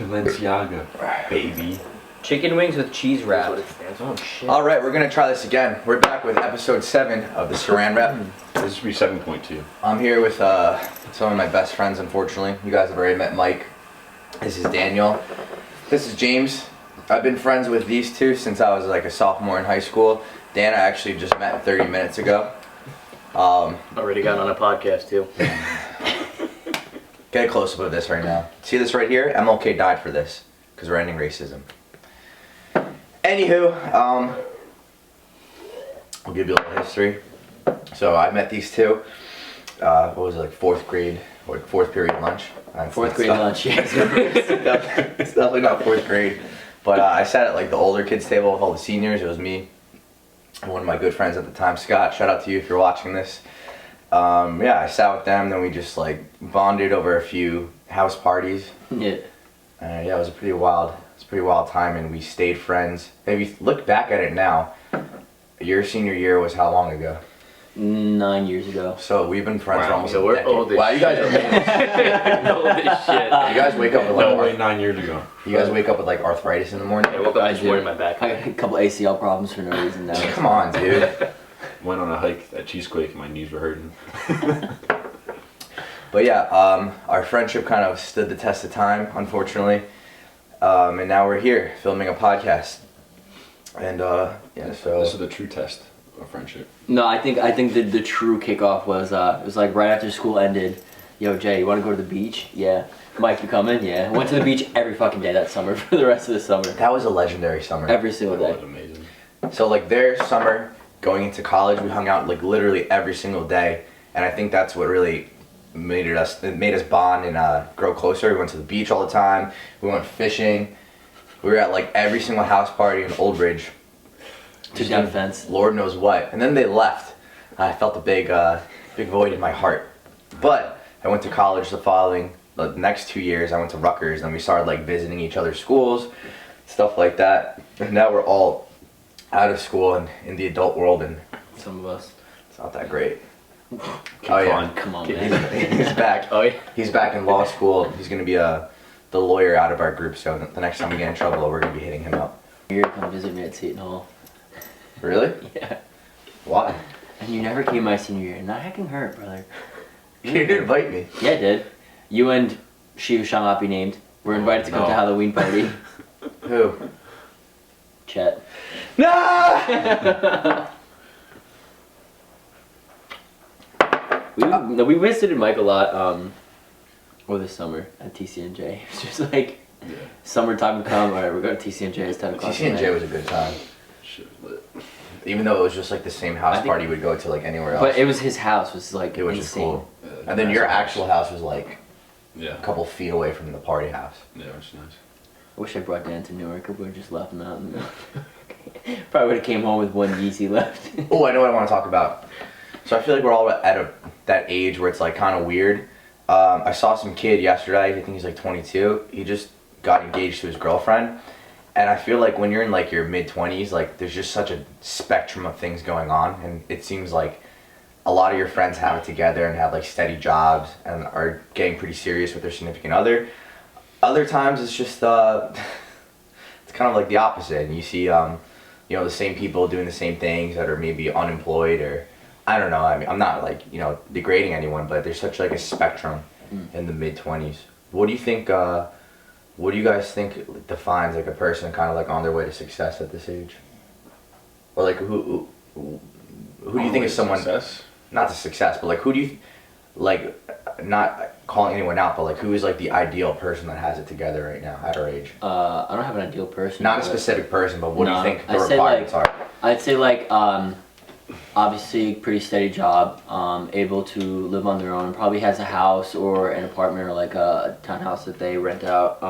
Balenciaga, baby. Chicken wings with cheese wrap. Oh shit. All right, we're gonna try this again. We're back with episode 7 of the Saran Rep. This should be 7.2. I'm here with some of my best friends. Unfortunately, you guys have already met Mike. This is Daniel. This is James. I've been friends with these two since I was like a sophomore in high school. Dan, I actually just met 30 minutes ago. Already got on a podcast too. Get a close up of this right now. See this right here? MLK died for this because we're ending racism. Anywho, I'll give you a little history. So I met these two. What was it, like fourth grade or fourth period lunch? Fourth grade lunch, yes. It's definitely not fourth grade. But I sat at like the older kids table with all the seniors. It was me and one of my good friends at the time, Scott. Shout out to you if you're watching this. Yeah, I sat with them. Then we just like bonded over a few house parties. Yeah. Yeah, it was a pretty wild time, and we stayed friends. If you look back at it now, your senior year was how long ago? 9 years ago. So we've been friends for almost so a we're decade. old as Wow, you guys are old as shit. You guys wake up with No like way, 9 years ago. you guys wake up with like arthritis in the morning. I woke up this morning, my back. I got a couple ACL problems for no reason now. Come on, dude. Went on a hike at Cheesequake and my knees were hurting. But yeah, our friendship kind of stood the test of time, unfortunately. And now we're here filming a podcast. And yeah, so This is the true test of friendship. No, I think the true kickoff was it was like right after school ended. Yo, Jay, you want to go to the beach? Yeah. Mike, you coming? Yeah. Went to the beach every fucking day that summer for the rest of the summer. that was a legendary summer. Every single That was day. amazing. So like their summer going into college, we hung out like literally every single day, and I think that's what really made us bond and grow closer. We went to the beach all the time. We went fishing. We were at like every single house party in Old Bridge. Took down the fence. Lord knows what. And then they left. I felt a big void in my heart. But I went to college the next 2 years. I went to Rutgers, and we started like visiting each other's schools, stuff like that. And now we're all out of school and in the adult world, and Some of us. it's not that great. Come on, man. He's back. Oh yeah. He's back in law school. He's gonna be the lawyer out of our group. So the next time we get in trouble, we're gonna be hitting him up. You're gonna come visit me at Seton Hall. Really? Yeah. Why? And you never came my senior year. Not hacking hurt, brother. You didn't invite me. Yeah, I did. You and she who shall not be named were invited to come to No. Halloween party. Who? Chet. No! We visited Mike a lot over the summer at TCNJ. It's just like Yeah. summertime would come. All right, we're going to TCNJ. It's 10 o'clock. TCNJ was a good time. Shit was lit. Even though it was just like the same house I think- party we'd go to like anywhere else. But it was his house. Was like It was just insane. cool. And then your actual house was like Yeah. a couple feet away from the party house. Yeah, it was nice. I wish I brought Dan to Newark. We would have just left him out. Probably would have came home with one Yeezy left. Oh, I know what I want to talk about. So I feel like we're all at that age where it's like kind of weird. I saw some kid yesterday. I think he's like 22. He just got engaged to his girlfriend. And I feel like when you're in like your mid-20s, like there's just such a spectrum of things going on. And it seems like a lot of your friends have it together and have like steady jobs and are getting pretty serious with their significant other. Other times it's just it's kind of like the opposite, and you see the same people doing the same things that are maybe unemployed, or I don't know. I mean, I'm not like degrading anyone, but there's such like a spectrum in the mid-20s. What do you think? What do you guys think defines like a person kind of like on their way to success at this age? Or like who do you think is someone? Success? Not to success, but like who do you like? Not calling anyone out, but like who is like the ideal person that has it together right now at our age? I don't have an ideal person. Not a but- specific person, but what do you No, think the I'd say, requirements are? I'd say like obviously pretty steady job, able to live on their own, probably has a house or an apartment or like a townhouse that they rent out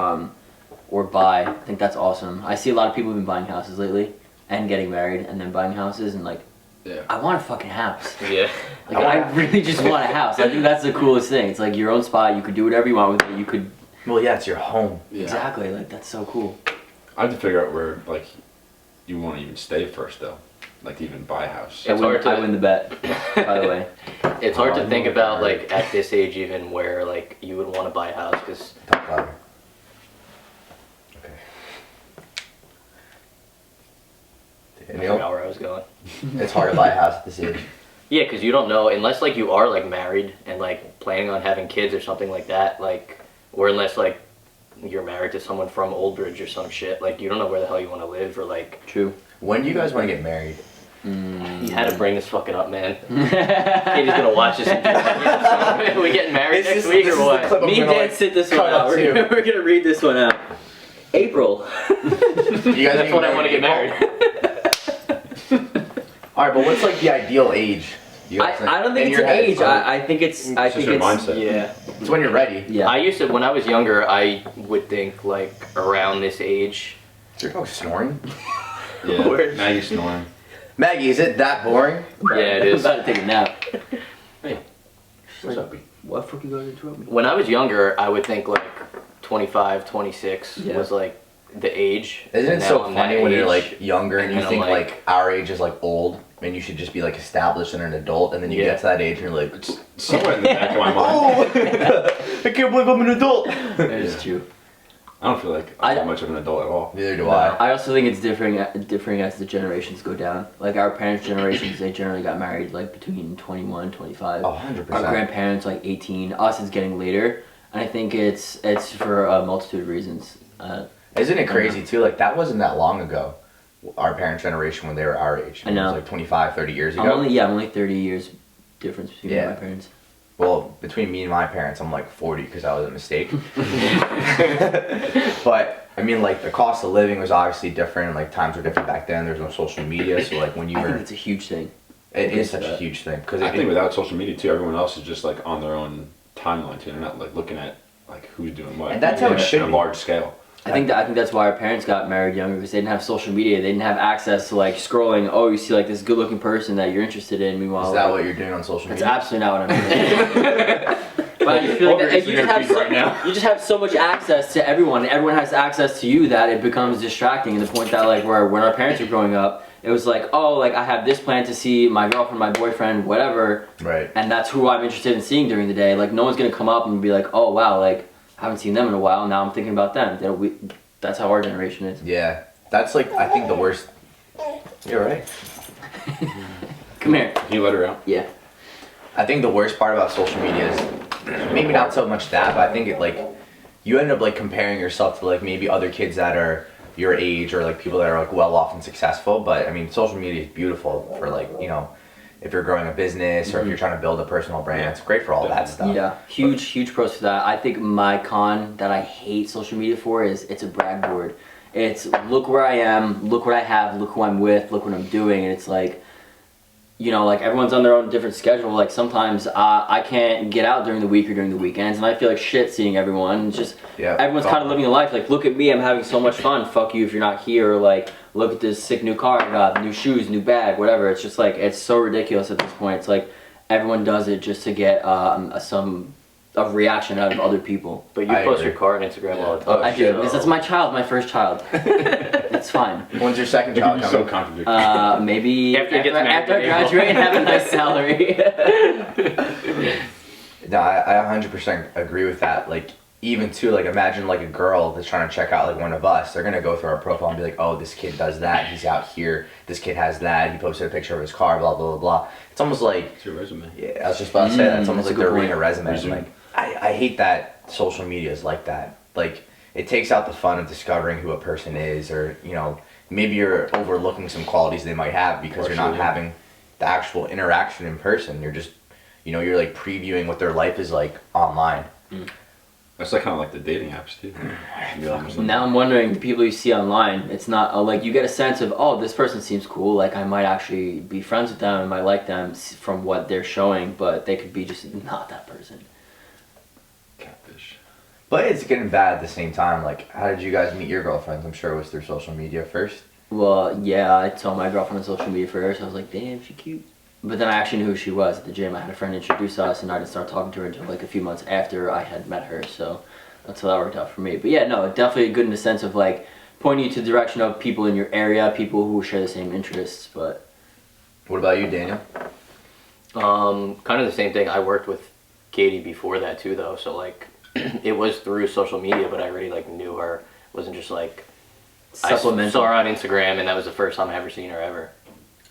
or buy. I think that's awesome. I see a lot of people who've been buying houses lately and getting married and then buying houses, and like Yeah. I want a fucking house. Yeah. Like I really just want a house. I think that's the coolest thing. It's like your own spot. You could do whatever you want with it. You could Well, yeah, it's your home. Yeah. exactly like that's so cool. I have to figure out where like you want to even stay first though, like to even buy a house. It's hard to- I win the bet. By the way, It's hard to I'm think not about married. like at this age even where like you would want to buy a house because Talk louder. it's hard to buy a house at this age. Yeah, because you don't know unless like you are like married and like planning on having kids or something like that, like, or unless like you're married to someone from Old Bridge or some shit, like you don't know where the hell you want to live or like. True. When do you guys want to get married? You had to bring this fucking up, man. Katie's gonna watch this. And we getting married next week or what? Me and Dan sit this one out. We're gonna read this one out. April. You guys That's when I want to get married. All right, but what's like the ideal age? I don't think it's an age. I think it's. I It's think just your it's. mindset. Yeah. It's when you're ready. Yeah. I used to, when I was younger, I would think like around this age. Is your dog snoring? Yeah. Word. Maggie snoring. Maggie, is it that boring? Yeah, it I'm is. about to take a nap. Hey. What's up? What fuck you guys interrupt me? When I was younger, I would think like 25, 26 Yeah. was like the age. Isn't it And so now I'm funny that when you're age. like younger and you And I'm think like- like our age is like old and you should just be like established and an adult, and then you Yeah. get to that age and you're like, It's somewhere in the back of my mind. oh, I can't believe I'm an adult. That is true. I don't feel like I'm that much of an adult at all. Neither do I. I also think it's differing as the generations go down. Like our parents' generations, they generally got married like between 21, 25. 100%. Our grandparents like 18. Us, it's getting later, and I think it's for a multitude of reasons. Isn't it crazy too? Like that wasn't that long ago. Our parents' generation when they were our age. I know. It was like 25, 30 years ago. I'm only 30 years difference between Yeah. my parents. Well, between me and my parents, I'm like 40 because that was a mistake. But I mean, like the cost of living was obviously different. Like times were different back then. There's no social media, so like when you I were, think it's a huge thing. it is such a huge thing because I think without social media too, everyone else is just like on their own timeline too. They're not like looking at like who's doing what. And that's how it should on a be. large scale. I think that's why our parents got married younger, because they didn't have social media. They didn't have access to like scrolling. Oh, you see like this good-looking person that you're interested in. Meanwhile, Is that like, what you're doing on social that's media? absolutely not what I'm doing. But I feel like that, you just have you just have so much access to everyone. Everyone has access to you that it becomes distracting. And the point that like when our parents were growing up, it was like, oh, like I have this plan to see my girlfriend, my boyfriend, whatever, Right. and that's who I'm interested in seeing during the day. Like no one's gonna come up and be like, oh wow, like I haven't seen them in a while. Now I'm thinking about them. That's how our generation is. Yeah. That's like I think the worst. You're right. Come here. Can you let her out? Yeah. I think the worst part about social media is maybe not so much that, but I think it like you end up like comparing yourself to like maybe other kids that are your age or like people that are like well off and successful. But I mean, social media is beautiful for like, you know, if you're growing a business or if you're trying to build a personal brand, it's great for all that stuff. Yeah, huge pros for that. I think my con that I hate social media for is it's a brag board. It's look where I am, look what I have, look who I'm with, look what I'm doing, and it's like, you know, like everyone's on their own different schedule. Like sometimes I can't get out during the week or during the weekends, and I feel like shit seeing everyone. It's just Yeah. everyone's kind of living a life. Like look at me, I'm having so much fun. Fuck you if you're not here. Or like look at this sick new car I got, new shoes, new bag, whatever. It's just like it's so ridiculous at this point. It's like everyone does it just to get a reaction out of other people. But you I post agree. your car on Instagram all the Oh, time. I do. shit. Because that's my child, my first child. It's fine. When's your second Look child at you, so coming? contradictory. Maybe After he gets married after I in April. graduate and have a nice salary. No, I 100% agree with that. Like, even too, like, imagine like a girl that's trying to check out like one of us. They're gonna go through our profile and be like, oh, this kid does that. He's out here. This kid has that. He posted a picture of his car. Blah blah blah blah. It's almost like, It's your resume. yeah, I was just about to say that. It's almost that's like a they're good reading a resume. Resume. Like, I hate that social media is like that. Like, it takes out the fun of discovering who a person is, or you know, maybe you're overlooking some qualities they might have because you're not Partially. having the actual interaction in person. You're just, you know, you're like previewing what their life is like online. That's like kind of like the dating apps too. Now I'm wondering, the people you see online, it's not like you get a sense of, oh, this person seems cool. Like I might actually be friends with them. I might like them from what they're showing, but they could be just not that person. Catfish. But it's getting bad at the same time. Like, how did you guys meet your girlfriends? I'm sure it was through social media first. Well, yeah, I saw my girlfriend on social media first. I was like, damn, she cute. But then I actually knew who she was at the gym. I had a friend introduce us, and I didn't start talking to her until like a few months after I had met her. So that's how that worked out for me. But yeah, no, definitely good in the sense of like pointing you to the direction of people in your area, people who share the same interests. But What about you, Daniel? Kind of the same thing. I worked with Katie before that too, though. So like, it was through social media, but I already like knew her. It wasn't just like I supplemental. saw her on Instagram, and that was the first time I ever seen her ever.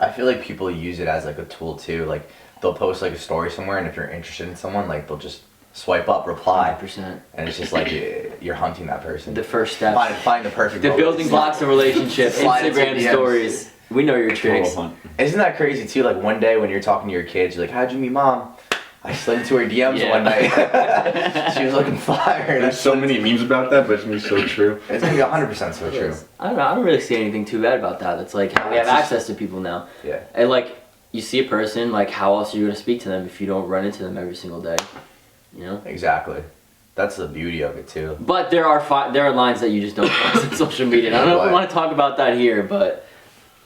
I feel like people use it as like a tool too. Like they'll post like a story somewhere, and if you're interested in someone, like they'll just swipe up, reply, 100%. and it's just like you're hunting that person. The first step. Find the perfect. The moment. building blocks of relationship. Slide into Instagram DMs. stories. We know your tricks. Total hunt. Isn't that crazy too? Like one day when you're talking to your kids, you're like, "How'd you meet mom?" I slid into her DMs one night. She was looking fire. And There's so many memes about that, but it's gonna be so true. It's gonna be 100% so true. I don't know. I don't really see anything too bad about that. It's like how we have access to people now. Yeah. And like you see a person, like how else are you gonna speak to them if you don't run into them every single day? You know. Exactly. That's the beauty of it too. But there are lines that you just don't cross on social media. And I don't know if we want to talk about that here, but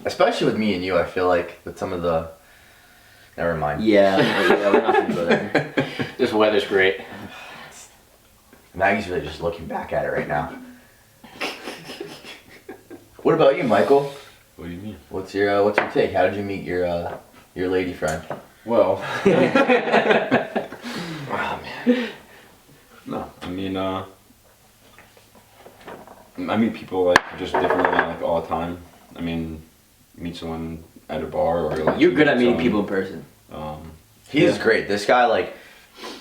Especially with me and you, I feel like with some of the. Never mind. yeah, we're not gonna go there. This weather's great. Maggie's really just looking back at it right now. What about you, Michael? What do you mean? What's your take? How did you meet your lady friend? Well. Oh man. No, I mean, I meet people like just differently like all the time. I mean, meet someone at a bar or like. You're good at meet meeting people someone, in person. He's Yeah. great. This guy, like,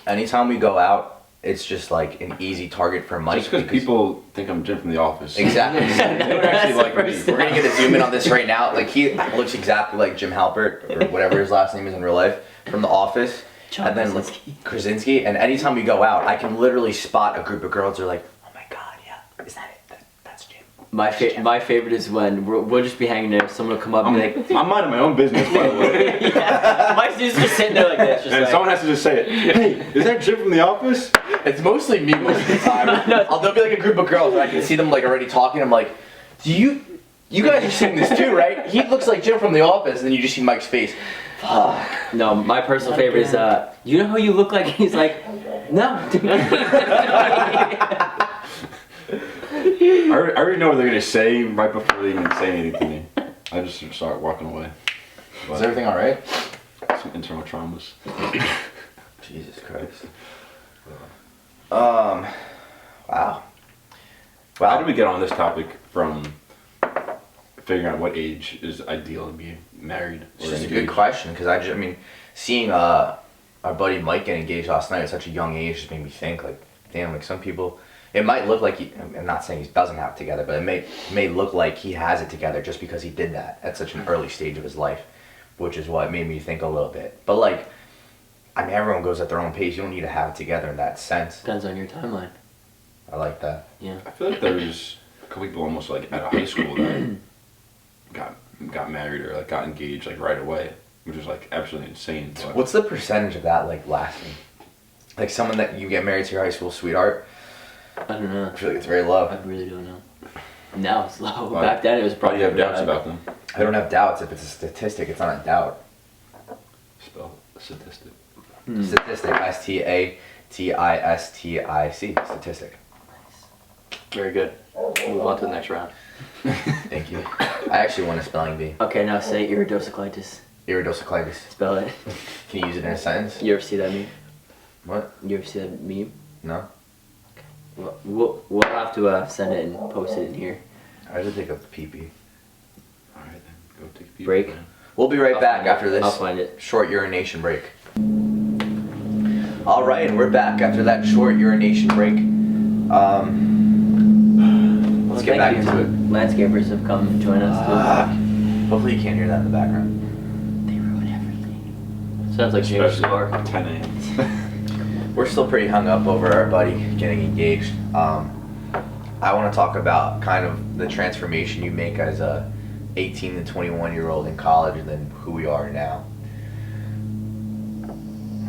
anytime we go out, it's just like an easy target for Mike. Just because people think I'm Jim from The Office. Exactly. They don't actually like me. We're gonna get a zoom in on this right now. Like he looks exactly like Jim Halpert or whatever his last name is in real life from The Office. John And then Krasinski. Krasinski. And anytime we go out, I can literally spot a group of girls who are like, "Oh my god, yeah, is that it? That's Jim." My favorite is when we'll just be hanging there. Someone will come up and be like, I'm minding my own business, by the way. yeah. Mike's just sitting there like this, just And like, someone has to just say it. Hey, is that Jim from The Office? It's mostly me most of the time. There'll be like a group of girls and I can see them like already talking. I'm like, you guys are seeing this too, right? He looks like Jim from The Office, and then you just see Mike's face. Fuck. No, my personal favorite is, you know who you look like? He's like, no. I already know what they're gonna say right before they even say anything to me. I just start walking away. Is everything all right? Some internal traumas. Jesus Christ. Wow. How did we get on this topic from figuring out what age is ideal to be married? It's just a good question because I mean, seeing our buddy Mike get engaged last night at such a young age just made me think like, damn, like some people, it might look like I'm not saying he doesn't have it together, but it may look like he has it together just because he did that at such an early stage of his life, which is what made me think a little bit. But like, I mean, everyone goes at their own pace. You don't need to have it together in that sense. Depends on your timeline. I like that. Yeah. I feel like there's a couple people almost like at a high school that got married or like got engaged like right away, which is like absolutely insane. But What's the percentage of that like lasting? Like someone that you get married to your high school sweetheart? I don't know. I feel like it's very low. I really don't know. Now it's low. Why- Back then it was why do probably. you have doubts about them? I don't have doubts. If it's a statistic, it's not a doubt. Spell statistic. Statistic. STATISTIC. Statistic. Very good. Move on to the next round. Thank you. I actually won a spelling bee. Okay, now say iridocyclitis. Iridocyclitis. Spell it. Can you use it in a sentence? You ever see that meme? What? You ever see that meme? No? We'll have to send it and post it in here. I had to take a pee-pee. All right, then go take a peek. Break. man. We'll be right I'll back find it. after this I'll find it. short urination break. All right, and we're back after that short urination break. Let's get back into it. Landscapers have come and joined us Hopefully you can't hear that in the background. too. They ruin everything. Sounds like James' Especially car. at 10 a.m. We're still pretty hung up over our buddy getting engaged. I want to talk about kind of the transformation you make as a 18 to 21 year old in college and then who we are now.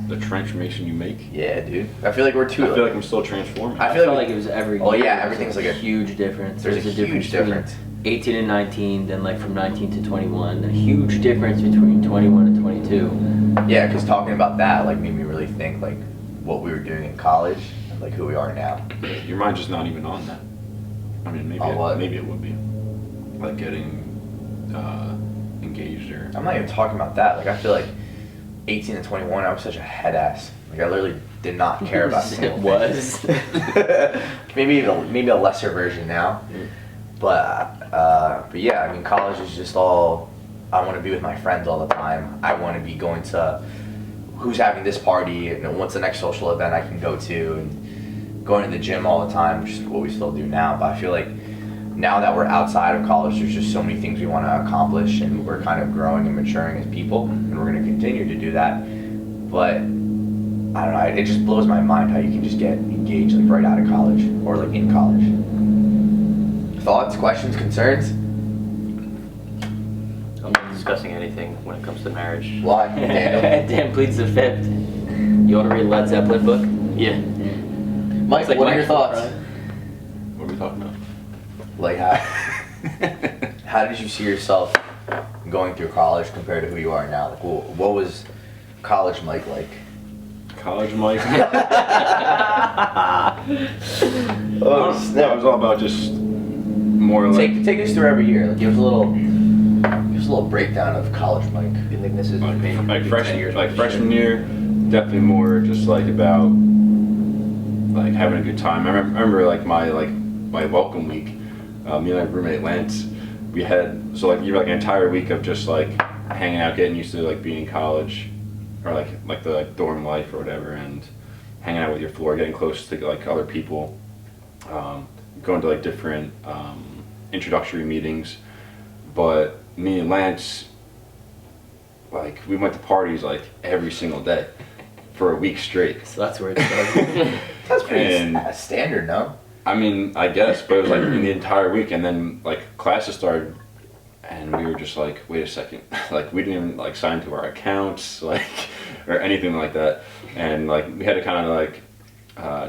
The transformation you make. Yeah, dude. I feel like we're I too. feel like I'm still transforming. I I feel felt like like it was every Oh, year. yeah, There's everything's like a huge difference. there's a difference huge between difference. 18 and 19, then like from 19 to 21. A huge difference between 21 and 22. Yeah, because talking about that like made me really think like what we were doing in college and like who we are now. Your mind's just not even on that. I mean, maybe On what? maybe it would be like getting engaged or. I'm not even talking about that. Like I feel like 18 to 21, I was such a head ass. Like I literally did not care about It single was. thing. maybe a lesser version now. But yeah, I mean college is just all I want to be with my friends all the time. I want to be going to who's having this party and what's the next social event I can go to, and going to the gym all the time, which is what we still do now. But I feel like now that we're outside of college, there's just so many things we want to accomplish, and we're kind of growing and maturing as people, and we're going to continue to do that. But I don't know, it just blows my mind how you can just get engaged like right out of college or like in college. Thoughts, questions, concerns? I'm not discussing anything when it comes to marriage. Why? Daniel? Dan pleads the fifth. You want to read Led Zeppelin book? Yeah. Mike, It's like what are your Michael thoughts? Fry. What are we talking about? Like how did you see yourself going through college compared to who you are now? Like what was college Mike like? College Mike. Oh, That was all about just more like Take us through every year. Like give us a little breakdown of college Mike. I think this is maybe like 10 years freshman year, definitely more just like about like having a good time. I remember like my welcome week. Me and my roommate Lance, we had you have like an entire week of just like hanging out, getting used to like being in college, or like the dorm life or whatever, and hanging out with your floor, getting close to like other people, going to like different introductory meetings. But me and Lance, like we went to parties like every single day for a week straight. So that's where it started. That's pretty And- standard, no? I mean, I guess, but it was like in the entire week, and then like classes started, and we were just like, wait a second, like we didn't even like sign to our accounts, like or anything like that, and like we had to kind of like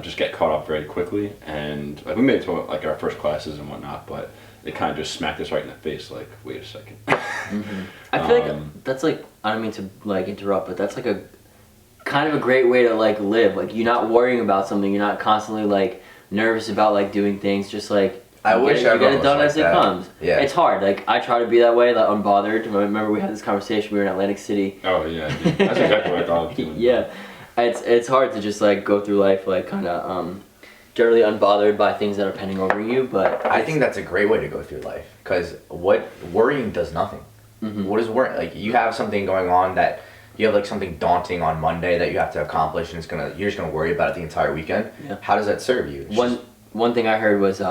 just get caught up very quickly, and like we made it to like our first classes and whatnot, but it kind of just smacked us right in the face, like wait a second. I feel like that's like, I don't mean to like interrupt, but that's like a kind of a great way to like live. Like you're not worrying about something, you're not constantly like nervous about like doing things, just like I wish you get everyone it was done like as it that. comes. Yeah. It's hard. Like I try to be that way, like unbothered. I remember we had this conversation, we were in Atlantic City. Oh yeah, dude. That's exactly what I thought of doing. Yeah. It's hard to just like go through life like kind of generally unbothered by things that are pending over you, but I think that's a great way to go through life, because what worrying does nothing. What is worrying? Like you have something going on that you have like something daunting on Monday that you have to accomplish, and you're just gonna worry about it the entire weekend. Yeah. How does that serve you? It's One thing I heard was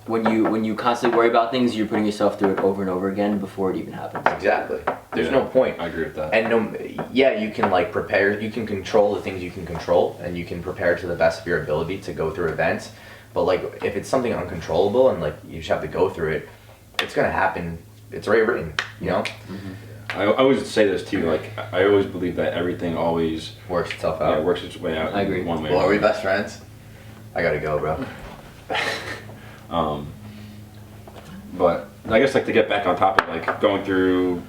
when you constantly worry about things, you're putting yourself through it over and over again before it even happens. exactly. There's Yeah, no point. I agree with that. And you can like prepare, you can control the things you can control, and you can prepare to the best of your ability to go through events. But like if it's something uncontrollable and like you just have to go through it, it's gonna happen. It's already written, you know. I always say this too, like I always believe that everything always Works itself out. works its way out. I agree. One way. Well, or are we another. best friends? I gotta go, bro. But I guess like to get back on topic, like going through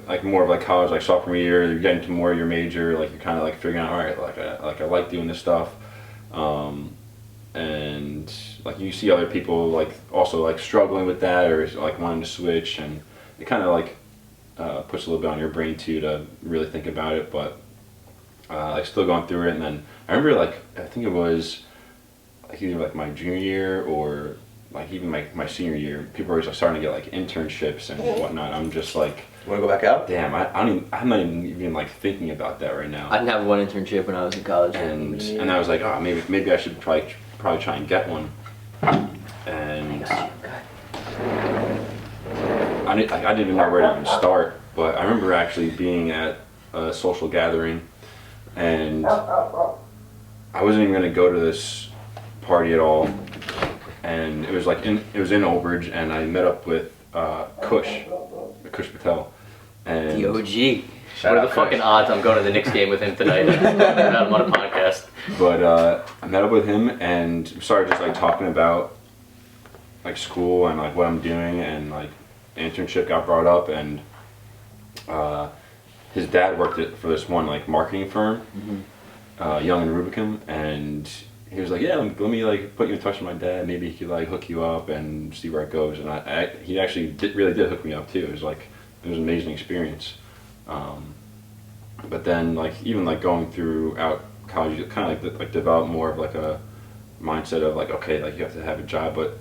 like more of like college, like sophomore year, you're getting to more of your major, like you're kind of like figuring out, all right, like I like doing this stuff, and like you see other people like also like struggling with that or like wanting to switch, and it kind of like puts a little bit on your brain too to really think about it. But like still going through it, and then I remember like I think it was like either like my junior year or like even my senior year, people were like starting to get like internships and whatnot. I'm just like, Wanna go back out? damn, I'm not even like thinking about that right now. I didn't have one internship when I was in college. And I was like, oh, maybe I should probably try and get one. And I didn't even know where to even start. But I remember actually being at a social gathering, and I wasn't even gonna go to this party at all. And it was like in Old Bridge, and I met up with Kush Patel. And The OG. Shout What are out the fucking Kush. odds I'm going to the Knicks game with him tonight? About him on a podcast. But I met up with him and started just like talking about like school and like what I'm doing, and like internship got brought up, and his dad worked for this one like marketing firm, Young and Rubicam, and he was like, yeah, let me like put you in touch with my dad. Maybe he could like hook you up and see where it goes. And he actually really did hook me up too. It was an amazing experience. But then like even like going throughout college, you kind of like develop more of like a mindset of like, okay, like you have to have a job. But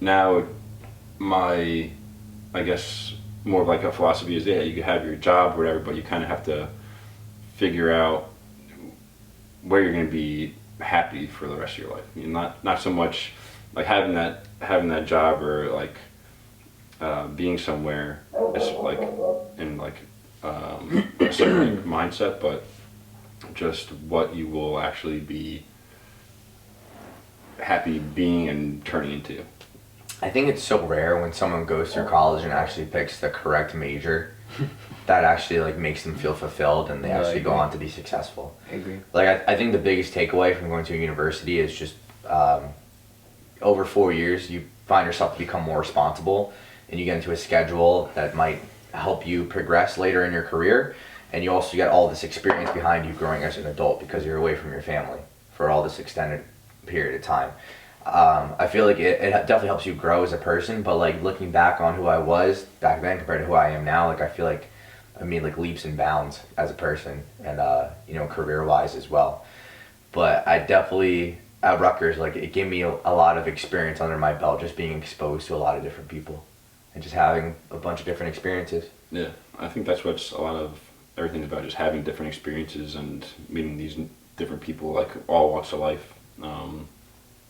now I guess more of like a philosophy is, yeah, you can have your job or whatever, but you kind of have to figure out where you're going to be happy for the rest of your life. You know, not so much like having that job or like being somewhere is like in like a certain mindset, but just what you will actually be happy being and turning into. I think it's so rare when someone goes through college and actually picks the correct major that actually like makes them feel fulfilled and they actually go on to be successful. I agree. Like I think the biggest takeaway from going to a university is just over 4 years you find yourself to become more responsible and you get into a schedule that might help you progress later in your career, and you also get all this experience behind you growing as an adult because you're away from your family for all this extended period of time. I feel like it definitely helps you grow as a person, but like looking back on who I was back then compared to who I am now, like I feel like I made like leaps and bounds as a person and you know, career wise as well. But I definitely at Rutgers, like it gave me a lot of experience under my belt, just being exposed to a lot of different people and just having a bunch of different experiences. Yeah, I think that's what's a lot of everything about, just having different experiences and meeting these different people, like all walks of life,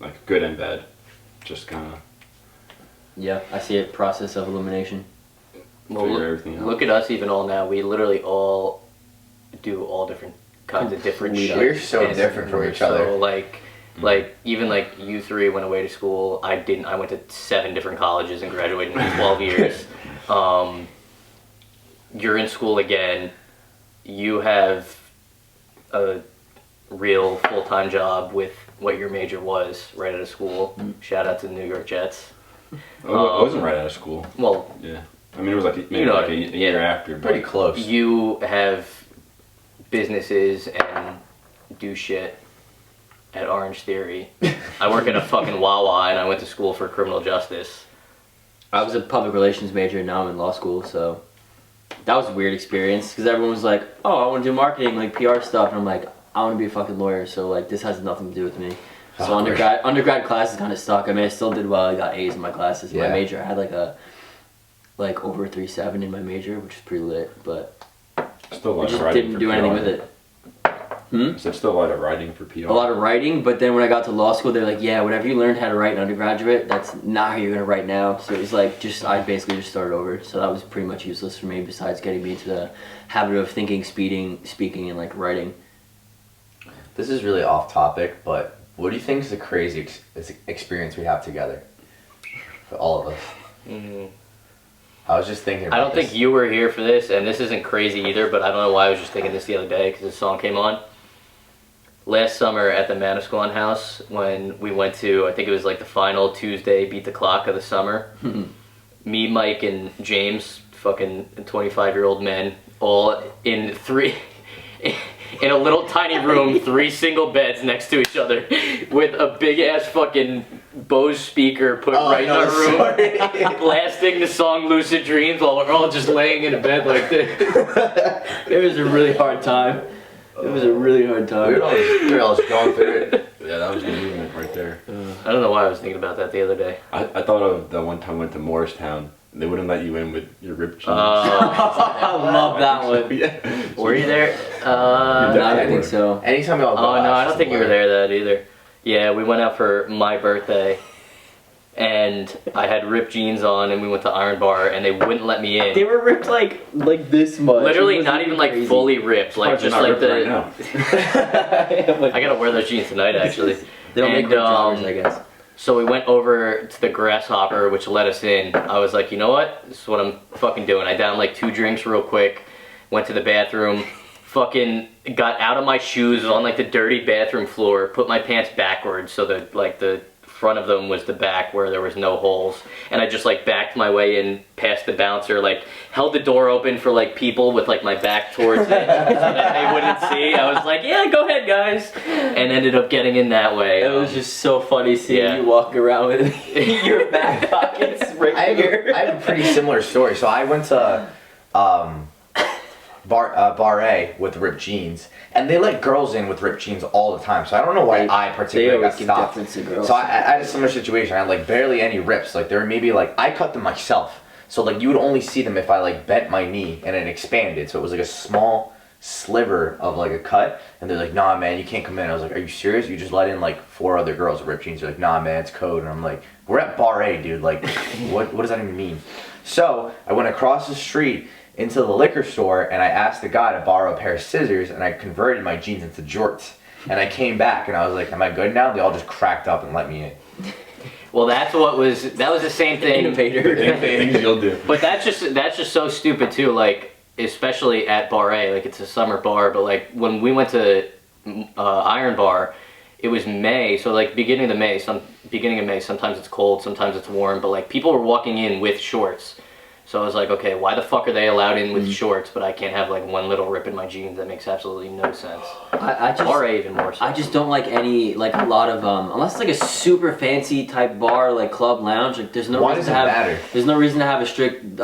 like good and bad, just kind of Yeah, I see it. Process of elimination. Well, figure everything out. look at us even all now. We literally all do all different kinds of different Complete shit. We're so And different from we're each other. So like even like you three went away to school. I didn't. I went to 7 different colleges and graduated in 12 years. You're in school again. You have a real full-time job with what your major was right out of school. Shout out to the New York Jets. I wasn't right out of school. Well, Yeah, I mean it was like maybe You know like what I a mean. year after. But Pretty close. you have businesses and do shit at Orange Theory. I work at a fucking Wawa and I went to school for criminal justice. I was a public relations major, and now I'm in law school, so that was a weird experience because everyone was like, "Oh, I want to do marketing, like PR stuff," and I'm like, "I want to be a fucking lawyer," so like this has nothing to do with me. So undergrad classes kind of suck. I mean, I still did well. I got A's in my classes. In my Yeah. major, I had like over a 3.7 in my major, which is pretty lit, but still a I lot of just writing didn't for do anything PR. with it. So it's still a lot of writing for PR. A lot of writing, but then when I got to law school, they're like, yeah, whatever you learned how to write in undergraduate, that's not how you're gonna write now. So it was like, I basically just started over. So that was pretty much useless for me, besides getting me into the habit of thinking, speaking, and like writing. This is really off topic, but what do you think is the crazy experience we have together? For all of us. I was just thinking about I don't this. think you were here for this, and this isn't crazy either, but I don't know why I was just thinking this the other day because this song came on. Last summer at the Manasquan house, when we went to, I think it was like the final Tuesday beat the clock of the summer, me, Mike, and James, fucking 25-year-old men, all in in a little tiny room, 3 single beds next to each other, with a big ass fucking Bose speaker put right in our room, blasting the song "Lucid Dreams" while we're all just laying in a bed like this. It was a really hard time. It was a really hard time. we were all just going through it. Yeah, that was the movement right there. I don't know why I was thinking about that the other day. I thought of the one time I went to Morristown. They wouldn't let you in with your ripped jeans. I love that one. Yeah. Were you there? I definitely think were. so. Anytime y'all go Oh out, no, I it's don't think you were hilarious. there that either. Yeah, we went out for my birthday, and I had ripped jeans on, and we went to Iron Bar, and they wouldn't let me in. They were ripped like this much. Literally It wasn't not even like crazy. fully ripped, like They're just not like ripped right the. now. I gotta wear those jeans tonight actually. They don't make And, good joggers, I guess. So we went over to the Grasshopper, which let us in. I was like, you know what? This is what I'm fucking doing. I downed like 2 drinks real quick, went to the bathroom, fucking got out of my shoes on like the dirty bathroom floor, put my pants backwards so that like the front of them was the back where there was no holes, and I just like backed my way in past the bouncer, like held the door open for like people with like my back towards it so that they wouldn't see. I was like, yeah, go ahead guys, and ended up getting in that way. It was just so funny seeing Yeah. you walk around with your back pockets right here. I have a pretty similar story. So I went to Bar A with ripped jeans, and they let girls in with ripped jeans all the time. So I don't know why I They particularly always got give stopped. deference to girls. So I had a similar situation. I had like barely any rips. Like there were maybe like I cut them myself. So like you would only see them if I like bent my knee and it expanded. So it was like a small sliver of like a cut. And they're like, nah, man, you can't come in. I was like, are you serious? You just let in like 4 other girls with ripped jeans. They're like, nah, man, it's code. And I'm like, we're at Bar A, dude. Like, what does that even mean? So I went across the street into the liquor store and I asked the guy to borrow a pair of scissors and I converted my jeans into jorts. And I came back and I was like, am I good now? They all just cracked up and let me in. Well, that was the same thing. Innovator. Things you'll do. But that's just so stupid too. Like, especially at Bar A, like it's a summer bar. But like when we went to Iron Bar, it was May, so like beginning of May. Sometimes it's cold, sometimes it's warm. But like people were walking in with shorts. So I was like, okay, why the fuck are they allowed in with shorts, but I can't have like one little rip in my jeans? That makes absolutely no sense. I just, Bar A even more so. I just don't like any, like a lot of, unless it's like a super fancy type bar, like club lounge, like there's no Why reason does to it have, matter? there's no reason to have a strict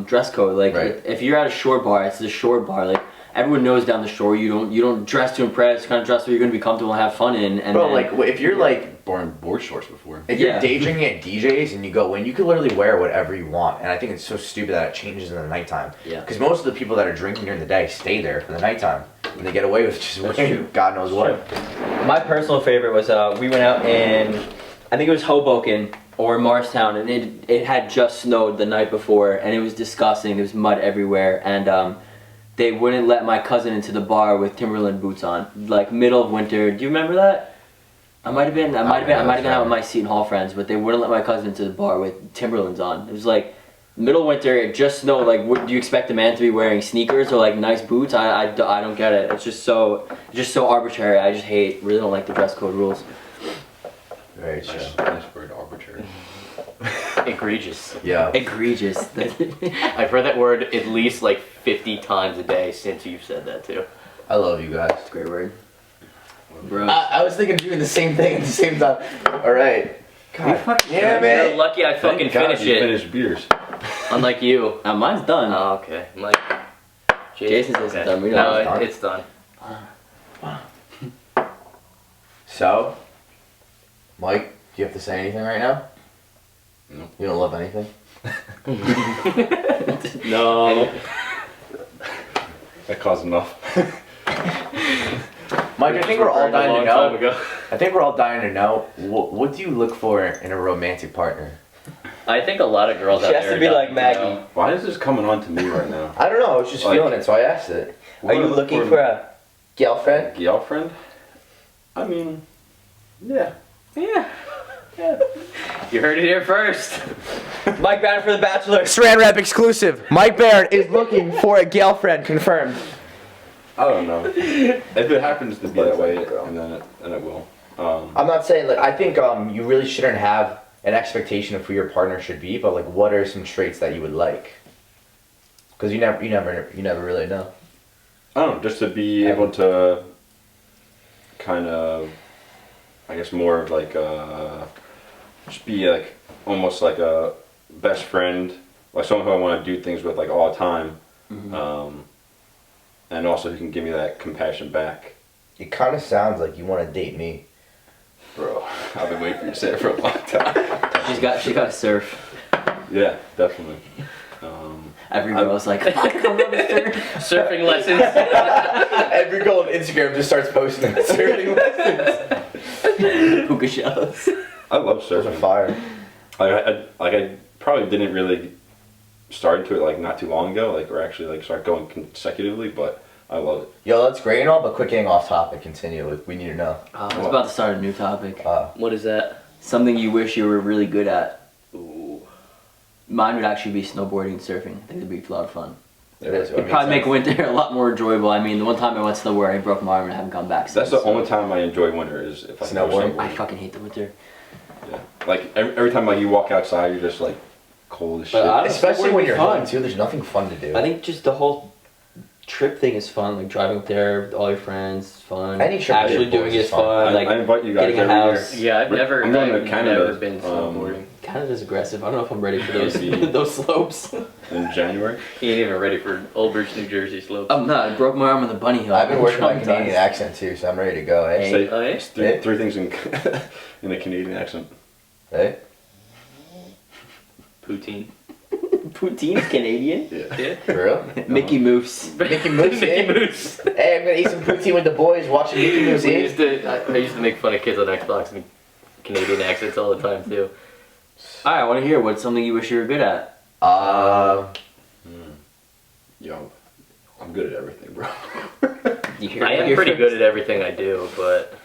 dress code. Like Right. if you're at a shore bar, it's a shore bar. Like everyone knows down the shore, you don't dress to impress, kind of dress where you're gonna be comfortable and have fun in. And Bro, then, like if you're like, Born board shorts before. if you're Yeah. day drinking at DJs and you go in, you can literally wear whatever you want. And I think it's so stupid that it changes in the nighttime. Yeah. Because most of the people that are drinking during the day stay there for the nighttime. And they get away with just wearing God knows what. my personal favorite was we went out in, I think it was Hoboken or Morristown, and it had just snowed the night before, and it was disgusting. There was mud everywhere, and they wouldn't let my cousin into the bar with Timberland boots on, like middle of winter. Do you remember that? I might have been out with my Seton Hall friends, but they wouldn't let my cousin into the bar with Timberlands on. It was like middle of winter, it just snowed. Like, do you expect a man to be wearing sneakers or like nice boots? I don't get it. It's just so arbitrary. I just really don't like the dress code rules. Very true. Nice word, arbitrary. Egregious. Yeah. Egregious. I've heard that word at least like 50 times a day since you've said that too. I love you guys. It's a great word. Bro. I was thinking of doing the same thing at the same time. Alright. God. Yeah, You're man. lucky I fucking Thank God finished you it. finished beers. Unlike you. Mine's done. Oh, okay. I'm like, Jason says it's done. We know No, it's done. it's done. So, Mike, do you have to say anything right now? No. You don't love anything? No. That caused enough. Mike, I think we're all dying to know. Ago. I think we're all dying to know. What do you look for in a romantic partner? I think a lot of girls She out has there to be don't like Maggie. know. Why is this coming on to me right now? I don't know. I was just Like- feeling it, so I asked it. Are you looking for a Girlfriend? Girlfriend? I mean, yeah. Yeah. You heard it here first. Mike Banner for The Bachelor. Saran Wrap exclusive. Mike Barrett is looking for a girlfriend. Confirmed. I don't know. If it happens to be that way, and then it will. I'm not saying like I think you really shouldn't have an expectation of who your partner should be, but like what are some traits that you would like? Because you never really know. I don't know, just to be able to kind of, I guess more of like just be like almost like a best friend, like someone who I want to do things with like all the time, and also who can give me that compassion back. It kind of sounds like you want to date me. Bro, I've been waiting for you to say it for a long time. She got to surf. Yeah, definitely. Every girl's like, fuck, come on, mister. Surfing lessons. Every girl on Instagram just starts posting surfing lessons. Hookah shells. I love Those are surfing. fire. I probably didn't really start into it like not too long ago, like or actually like start going consecutively, but I love it. Yo, that's great and all, but quick getting off topic. Continue with we need to know. I was about to start a new topic. What is that? Something you wish you were really good at. Ooh. Mine would actually be snowboarding and surfing. I think it'd be a lot of fun. It is. It'd probably make winter a lot more enjoyable. I mean, the one time I went snowboarding, I broke my arm and I haven't gone back since. That's the so- only time I enjoy winter is if I go Snowboarding? I fucking hate the winter. Yeah. Like every time like you walk outside, you're just like cold as shit. But I don't- Especially Snowboarding when be you're fun. home too. There's nothing fun to do. I think just the whole trip thing is fun. Like driving up there with all your friends, is fun. Any trip with actually your doing boys it is is fun. fun. Like I invite you guys getting a every house. year. Yeah, I've never I'm going to I've Canada, never been snowboarding. Canada's aggressive. I don't know if I'm ready for those Maybe. those slopes. In January. He ain't even ready for Old Bridge, New Jersey slopes. I'm not. I broke my arm on the bunny hill. I've been working on my Traumatized. Canadian accent too, so I'm ready to go. Eh? Hey. Say Oh, yeah? it's three things in in a Canadian accent. Hey? Poutine. Poutine's Canadian. Yeah. For real? Mickey Moose. Mickey Moose. Mickey yeah. Moose. Hey, I'm gonna eat some poutine with the boys watching Mickey Moose. I Yeah. used to make fun of kids on Xbox and Canadian accents all the time too. Alright, I want to hear what's something you wish you were good at. Yo, I'm good at everything, bro. You hear I it am here pretty first. good at everything I do, but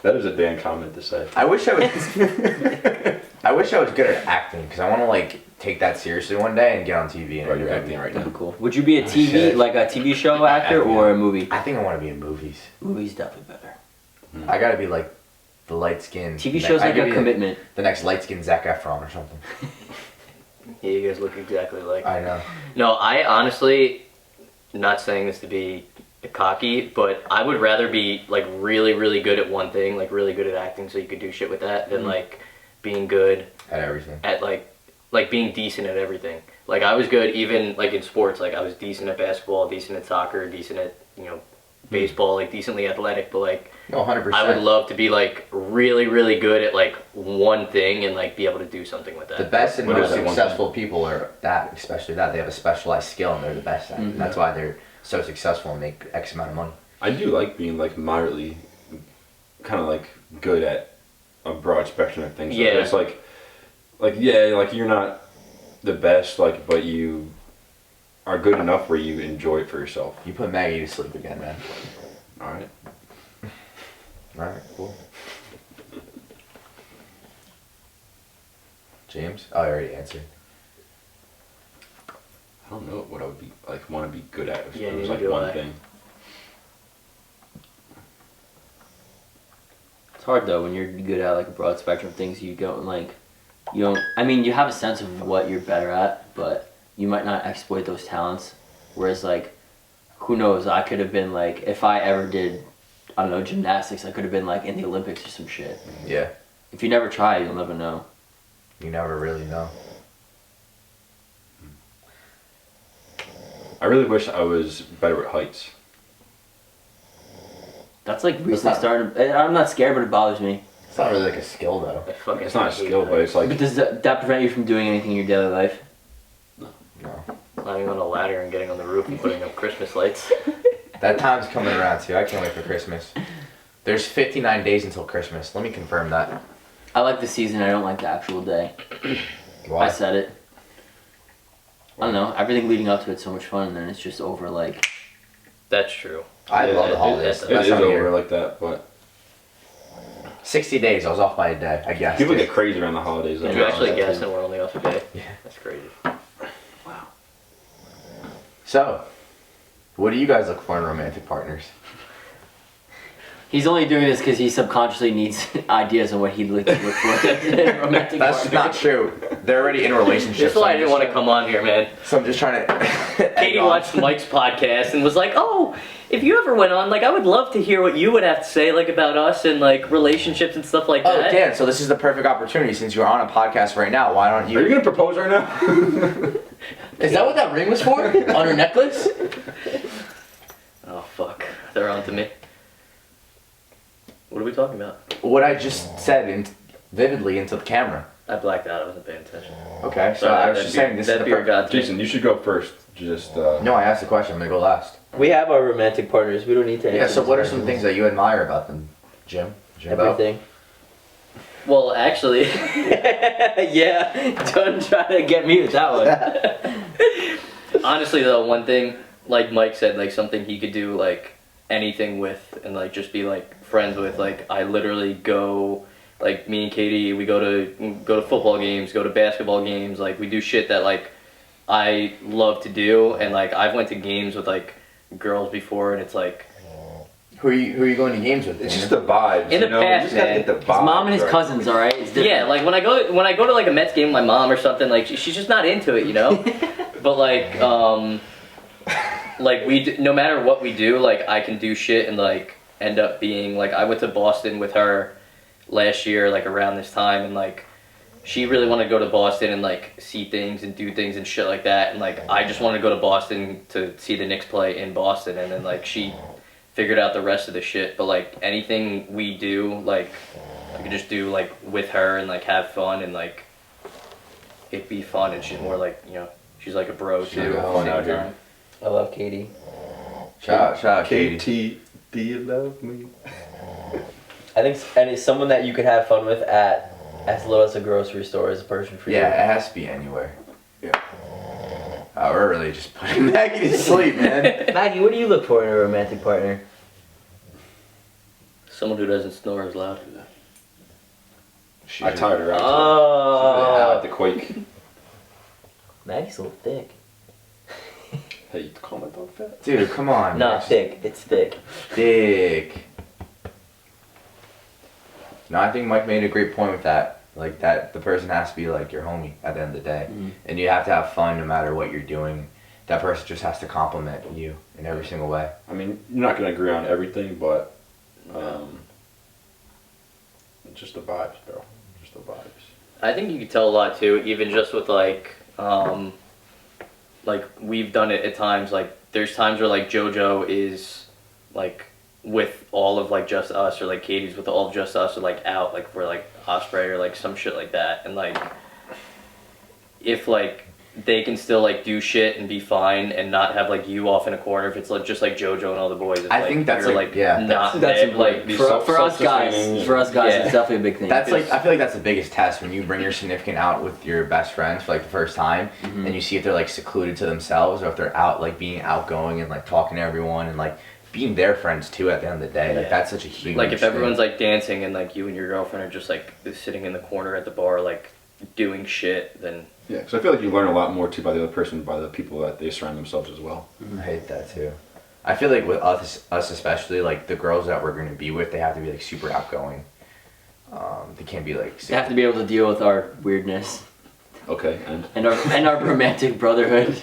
That is a Dan comment to say. I wish I was. I wish I was good at acting because I want to like take that seriously one day and get on TV. And Bro, you're do acting it. right That'd now. be cool. Would you be a TV, shit. like a TV show actor or a movie? I think I want to be in movies. Movies definitely better. I gotta be like the light skin. TV show's like a commitment. The next light skinned Zac Efron or something. yeah, you guys look exactly like. I know. No, I honestly, not saying this to be cocky, but I would rather be like really, really good at one thing, like really good at acting, so you could do shit with that, than like being good At everything. at like being decent at everything. Like I was good even like in sports. Like I was decent at basketball, decent at soccer, decent at baseball, like decently athletic. But like No, 100%. I would love to be like really, really good at like one thing and like be able to do something with that. The best and What most is it, one successful people are that, especially that. They have a specialized skill and they're the best at it. Mhm. That's why they're so successful and make X amount of money. I do like being like moderately, kind of like good at a broad spectrum of things. Yeah. It's like yeah, like you're not the best, like, but you are good enough where you enjoy it for yourself. You put Maggie to sleep again, man. All right. Alright, cool. James? Oh, I already answered. I don't know what I would be like. Want to be good at? If Yeah, it was neither like do one I. thing. It's hard though when you're good at like a broad spectrum of things. You don't like, you don't. I mean, you have a sense of what you're better at, but you might not exploit those talents. Whereas like, who knows? I could have been like, if I ever did, I don't know, gymnastics, I could have been like in the Olympics or some shit. Yeah. If you never try, you'll never know. You never really know. I really wish I was better at heights. That's like recently not- started. I'm not scared, but it bothers me. It's not really like a skill though. I fucking It's not a hate skill, that. but it's like But does that prevent you from doing anything in your daily life? No. climbing on a ladder and getting on the roof and putting up Christmas lights. That time's coming around too. I can't wait for Christmas. There's 59 days until Christmas. Let me confirm that. I like the season. I don't like the actual day. Why? I said it. I don't know. Everything leading up to it's so much fun, and then it's just over. Like That's true. I Yeah, love the that- holidays. that- it Best is time of over year. like that. But 60 days. I was off by a day. I guess. people get crazy around the holidays. Did though. you actually that guess too. and we're only off a day? Yeah. That's crazy. So, what do you guys look for in romantic partners? he's only doing this because he subconsciously needs ideas on what he'd like to look for in a romantic That's partner. not true. They're already in relationships. That's why I didn't want to come on here, man. So I'm just trying to. Katie egg on. watched Mike's podcast and was like, "Oh, if you ever went on, like, I would love to hear what you would have to say, like, about us and like relationships and stuff like Oh, that." Dan, so this is the perfect opportunity since you're on a podcast right now. Why don't Are you you? gonna propose right now? Is that what that ring was for? On her necklace? Oh fuck, they're on to me. What are we talking about? What I just said vividly into the camera. I blacked out. I wasn't paying attention. Okay, so Sorry, I was that'd just be- saying this is that'd the be your perfect. God. Jason, you should go first. Just No, I asked the question. I'm gonna go last. We have our romantic partners. We don't need to. Yeah. answer So, this what are question. some things that you admire about them, Jim? Jimbo? Everything. Well, actually, Yeah. Don't try to get me with that one. honestly though, one thing, like Mike said, like something he could do like anything with and like just be like friends with. Like I literally go, like me and Katie, we go to football games, go to basketball games. Like we do shit that like I love to do, and like I've went to games with like girls before, and it's like Who are you going to games with? it's Dan? just the vibes. In the you know? past, you just gotta man. get the His vibes. mom and his right. cousins, all right. It's different. yeah, like when I go to like a Mets game with my mom or something, like she's just not into it, you know. But like no matter what we do, like I can do shit and like end up being like I went to Boston with her last year, like around this time, and like she really wanted to go to Boston and like see things and do things and shit like that, and like I just wanted to go to Boston to see the Knicks play in Boston, and then like she figured out the rest of the shit. But like anything we do, like I could just do like with her and like have fun and like it be fun, and she's more like, you know, She's like a bro She's too. like a at the fun same out here. time. I love Katie. Shout out, Katie. KT, do you love me? I think, and it's someone that you could have fun with at as little as a grocery store is a person for you. Yeah, it has to be anywhere. Yeah. We're really just putting Maggie to sleep, man. Maggie, what do you look for in a romantic partner? Someone who doesn't snore as loud. I tired her out. Oh, Out the quake. Maggie's a little thick. Hey, you call my dog fat? Dude, come on. Not thick, it's thick. Thick. No, I think Mike made a great point with that. Like that, the person has to be like your homie at the end of the day, and you have to have fun no matter what you're doing. That person just has to compliment you in every single way. I mean, you're not gonna agree on everything, but just the vibes, bro. Just the vibes. I think you can tell a lot too, even just with like we've done it at times. Like there's times where like JoJo is like with all of like just us, or like Katie's with all of just us, or like out like for like Osprey or like some shit like that, and like if like they can still like do shit and be fine and not have like you off in a corner if it's like just like JoJo and all the boys. It's, I think that's you're, like, yeah, not that's there, important. like For us guys, Yeah. it's definitely a big thing. That's like, I feel like that's the biggest test when you bring your significant out with your best friends for like the first time, and you see if they're like secluded to themselves or if they're out like being outgoing and like talking to everyone and like being their friends too at the end of the day. Like Yeah. that's such a huge like if thing. everyone's like dancing and like you and your girlfriend are just like sitting in the corner at the bar like doing shit, then Yeah, because I feel like you learn a lot more too by the other person, by the people that they surround themselves as well. I hate that too. I feel like with us especially, like the girls that we're gonna be with, they have to be like super outgoing. They can't be like. They have to be able to deal with our weirdness Okay, and our romantic brotherhood.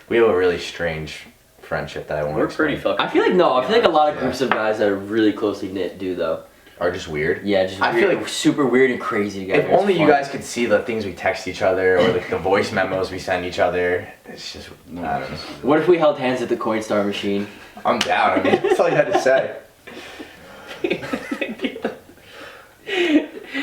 We have a really strange friendship that I won't. we're pretty explain. fucking. I feel like a lot of Yeah. groups of guys that are really closely knit do though. Are just weird. Yeah, just I weird, feel like super weird and crazy together. if It's only you fun. guys could see the things we text each other or like the voice memos we send each other. It's just I don't know. What if we held hands at the Coinstar machine? I'm down. I mean, that's all you had to say.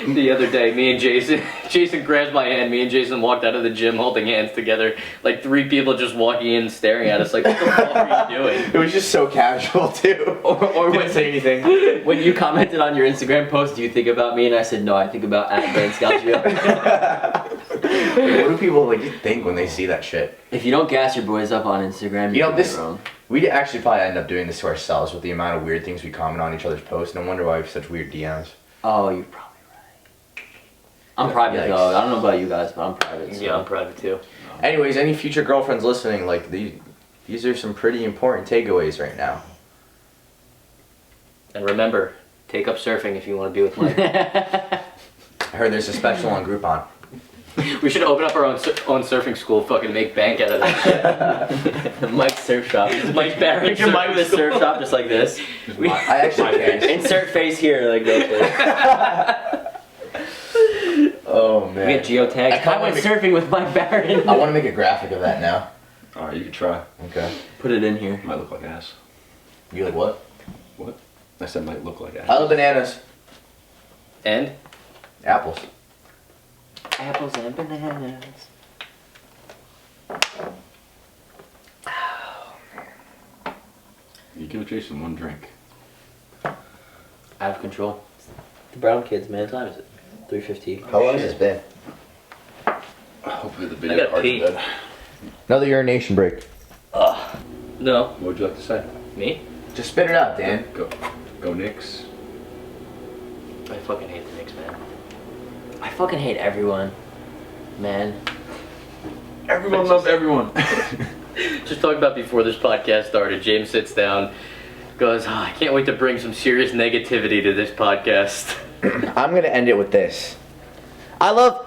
The other day, me and Jason grabbed my hand. Me and Jason walked out of the gym holding hands together. Like 3 people just walking in, staring at us. Like, what the fuck are you doing? It was just so casual too. Or Didn't say anything. When you commented on your Instagram post, do you think about me? And I said, no, I think about Dan Scalgio. What do people like think when they see that shit? If you don't gas your boys up on Instagram, You know, you're this- wrong. We actually probably end up doing this to ourselves with the amount of weird things we comment on each other's posts. No wonder why we have such weird DMs. Oh, you're probably right. I'm private Yikes. though. I don't know about you guys, but I'm private. So. Yeah, I'm private too. Anyways, any future girlfriends listening, like these are some pretty important takeaways right now. And remember, take up surfing if you want to be with Mike. I heard there's a special on Groupon. We should open up our own surfing school. Fucking make bank out of that shit. Mike's surf shop. Mike Barrett. Picture Mike with a surf shop just like this. I actually can't. Insert face here like that. Oh We man. get geotags. I kinda I went wanna surfing with Mike Barron. I want to make a graphic of that now. all right, you can try. Okay. Put it in here. Might look like ass. You like what? What? I said might look like ass. I love bananas. And Apples. Apples and bananas. You give Jason one drink. Out of control. The brown kids, man. What time is it? 3:15. How long has this been? Hopefully the I video gotta part's pee. good. Another urination break. no, What would you like to say? me? Just spit it out, Dan. Go Knicks. I fucking hate the Knicks, man. I fucking hate everyone, man. Everyone loves everyone. Just talking about before this podcast started, James sits down, goes, I can't wait to bring some serious negativity to this podcast. I'm gonna end it with this. I love